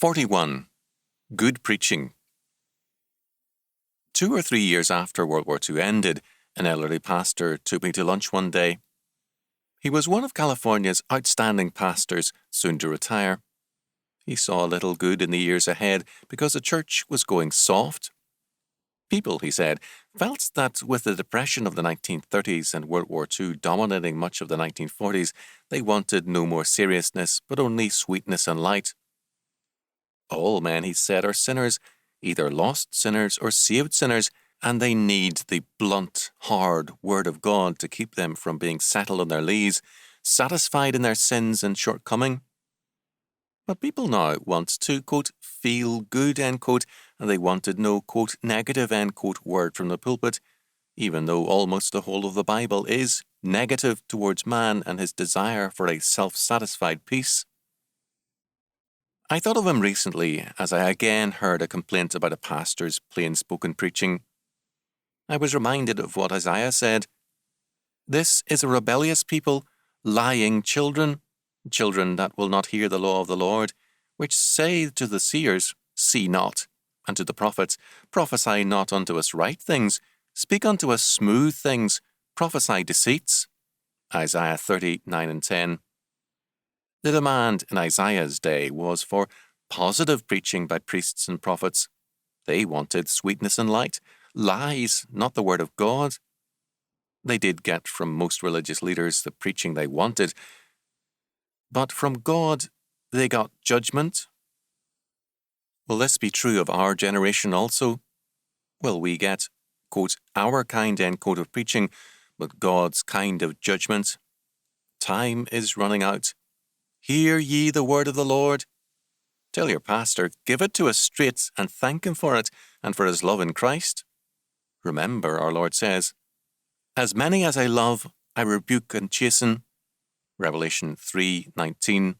41. Good Preaching. 2 or 3 years after World War II ended, an elderly pastor took me to lunch one day. He was one of California's outstanding pastors, soon to retire. He saw little good in the years ahead because the church was going soft. People, he said, felt that with the depression of the 1930s and World War II dominating much of the 1940s, they wanted no more seriousness, but only sweetness and light. All men, he said, are sinners, either lost sinners or saved sinners, and they need the blunt, hard Word of God to keep them from being settled on their lees, satisfied in their sins and shortcoming. But people now want to, quote, feel good, end quote, and they wanted no, quote, negative, end quote, word from the pulpit, even though almost the whole of the Bible is negative towards man and his desire for a self-satisfied peace. I thought of him recently as I again heard a complaint about a pastor's plain-spoken preaching. I was reminded of what Isaiah said. This is a rebellious people, lying children, children that will not hear the law of the Lord, which say to the seers, see not, and to the prophets, prophesy not unto us right things, speak unto us smooth things, prophesy deceits. Isaiah 30:9 and 10. The demand in Isaiah's day was for positive preaching by priests and prophets. They wanted sweetness and light, lies, not the word of God. They did get from most religious leaders the preaching they wanted, but from God they got judgment. Will this be true of our generation also? Will we get, quote, our kind, end quote, of preaching, but God's kind of judgment? Time is running out. Hear ye the word of the Lord. Tell your pastor, give it to us straight and thank him for it and for his love in Christ. Remember, our Lord says, as many as I love, I rebuke and chasten. Revelation 3:19.